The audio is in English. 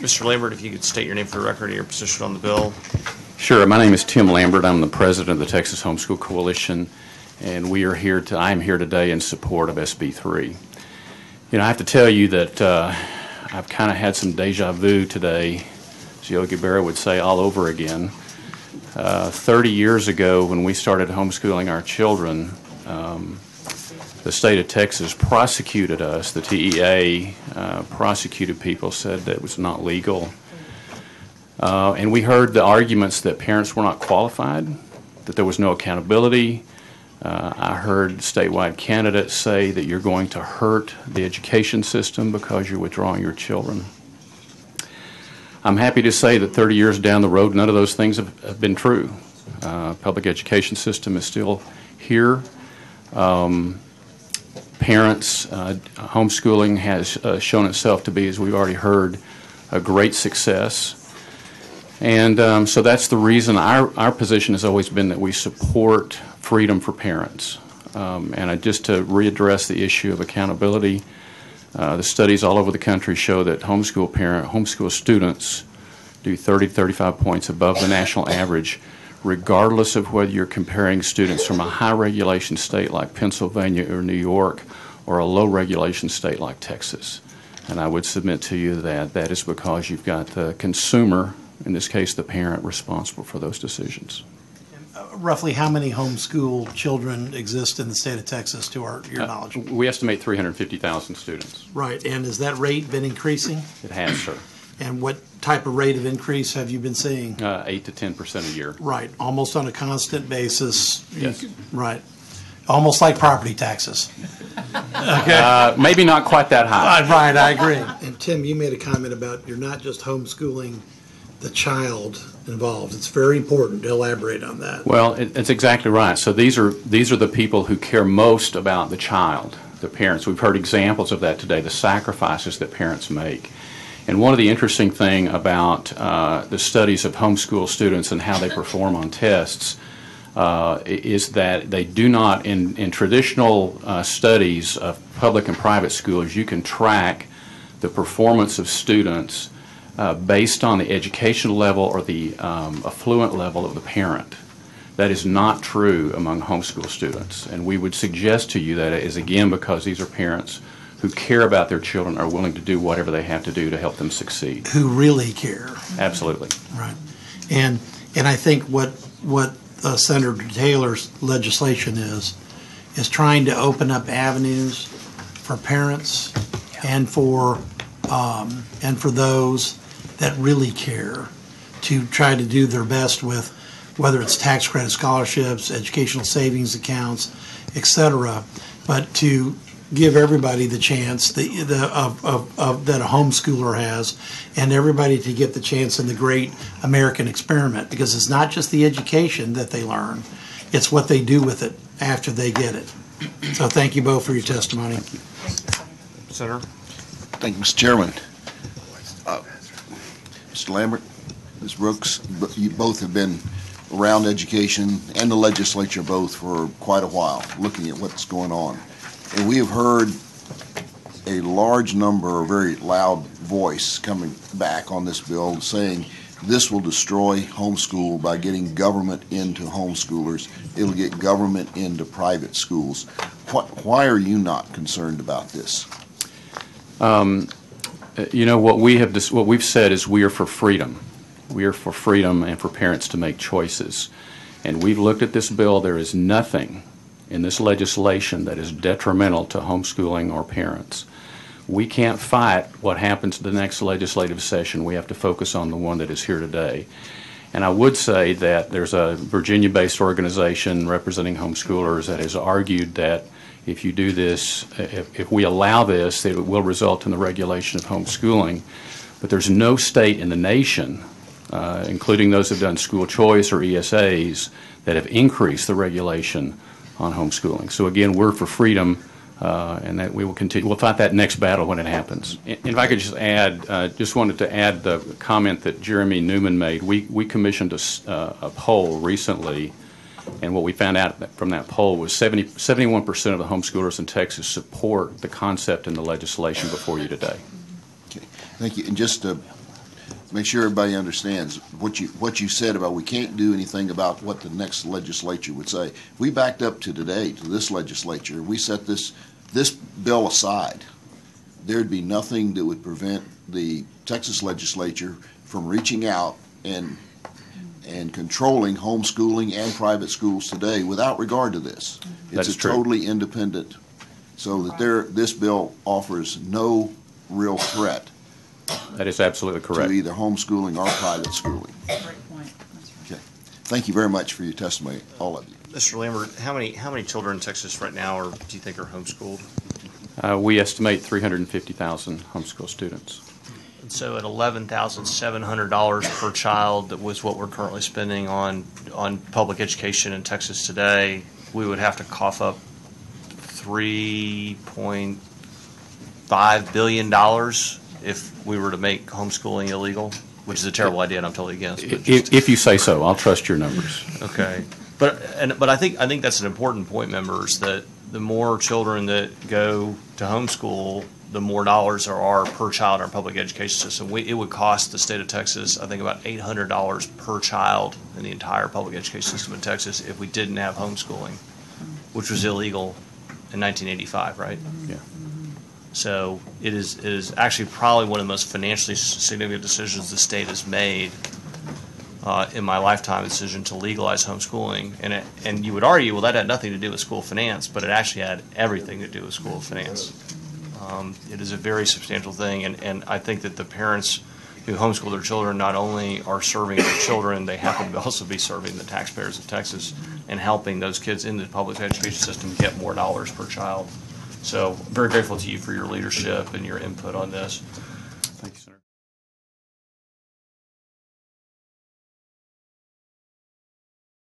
Mr. Lambert, if you could state your name for the record and your position on the bill. Sure. My name is Tim Lambert. I'm the president of the Texas Homeschool Coalition, and I am here today in support of SB 3. You know, I have to tell you that I've kind of had some deja vu today, as Yogi Berra would say, all over again. 30 years ago, when we started homeschooling our children, the state of Texas prosecuted us. The TEA prosecuted people, said that it was not legal. And we heard the arguments that parents were not qualified, that there was no accountability. I heard statewide candidates say that you're going to hurt the education system because you're withdrawing your children. I'm happy to say that 30 years down the road, none of those things have been true. Public education system is still here. Parents, homeschooling has shown itself to be, as we've already heard, a great success. And so that's the reason our position has always been that we support freedom for parents. Just to readdress the issue of accountability, the studies all over the country show that homeschool students do 30 to 35 points above the national average, regardless of whether you're comparing students from a high regulation state like Pennsylvania or New York or a low regulation state like Texas. And I would submit to you that that is because you've got the consumer, in this case the parent, responsible for those decisions. Roughly how many homeschool children exist in the state of Texas, to your knowledge? We estimate 350,000 students. Right, and has that rate been increasing? It has, sir. And what type of rate of increase have you been seeing? 8 to 10% a year. Right, almost on a constant basis. Yes. Right, almost like property taxes. Okay. Maybe not quite that high. Right, I agree. And Tim, you made a comment about you're not just homeschooling the child involved. It's very important to elaborate on that. Well, it's exactly right. So these are the people who care most about the child, the parents. We've heard examples of that today, the sacrifices that parents make. And one of the interesting things about the studies of homeschool students and how they perform on tests is that they do not, in traditional studies of public and private schools, you can track the performance of students based on the educational level or the affluent level of the parent. That is not true among homeschool students. And we would suggest to you that it is, again, because these are parents who care about their children, are willing to do whatever they have to do to help them succeed. Who really care. Absolutely. Right. And I think what Senator Taylor's legislation is trying to open up avenues for parents and for those that really care to try to do their best with whether it's tax credit scholarships, educational savings accounts, etc., but to give everybody the chance that a homeschooler has, and everybody to get the chance in the great American experiment, because it's not just the education that they learn, it's what they do with it after they get it. So thank you both for your testimony. Senator. Thank you, Mr. Chairman. Mr. Lambert, Ms. Brooks, you both have been around education and the legislature both for quite a while, looking at what's going on. And we have heard a large number, a very loud voice coming back on this bill saying this will destroy homeschool by getting government into homeschoolers. It'll get government into private schools. Why are you not concerned about this? You know, what we've said is we are for freedom. We are for freedom and for parents to make choices. And we've looked at this bill. There is nothing in this legislation that is detrimental to homeschooling or parents. We can't fight what happens to the next legislative session. We have to focus on the one that is here today. And I would say that there's a Virginia-based organization representing homeschoolers that has argued that if you do this, if we allow this, it will result in the regulation of homeschooling. But there's no state in the nation, including those that have done school choice or ESAs, that have increased the regulation on homeschooling. So again, we're for freedom, and that we will continue. We'll fight that next battle when it happens. And if I could just add, just wanted to add the comment that Jeremy Newman made. We commissioned a poll recently, and what we found out from that poll was 71% of the homeschoolers in Texas support the concept and the legislation before you today. Okay, thank you. And just to make sure everybody understands what you said about we can't do anything about what the next legislature would say. If we backed up to today, to this legislature, we set this bill aside, there'd be nothing that would prevent the Texas legislature from reaching out and controlling homeschooling and private schools today without regard to this. That's It's a true. totally independent, so that this bill offers no real threat That is absolutely to correct. either homeschooling or private schooling. Great point. That's right. Okay. Thank you very much for your testimony, all of you. Mr. Lambert, how many children in Texas right now do you think are homeschooled? We estimate 350,000 homeschool students. And so at $11,700 per child, that was what we're currently spending on public education in Texas today, we would have to cough up $3.5 billion if we were to make homeschooling illegal, which is a terrible idea, and I'm totally against. But just- If you say so, I'll trust your numbers. Okay, but I think that's an important point, members, that the more children that go to homeschool, the more dollars there are per child in our public education system. It would cost the state of Texas, I think, about $800 per child in the entire public education system in Texas if we didn't have homeschooling, which was illegal in 1985, right? Yeah. So it is actually probably one of the most financially significant decisions the state has made in my lifetime, decision to legalize homeschooling. And you would argue, well, that had nothing to do with school finance, but it actually had everything to do with school finance. It is a very substantial thing, and I think that the parents who homeschool their children not only are serving their children, they happen to also be serving the taxpayers of Texas and helping those kids in the public education system get more dollars per child. So very grateful to you for your leadership and your input on this. Thank you, Senator.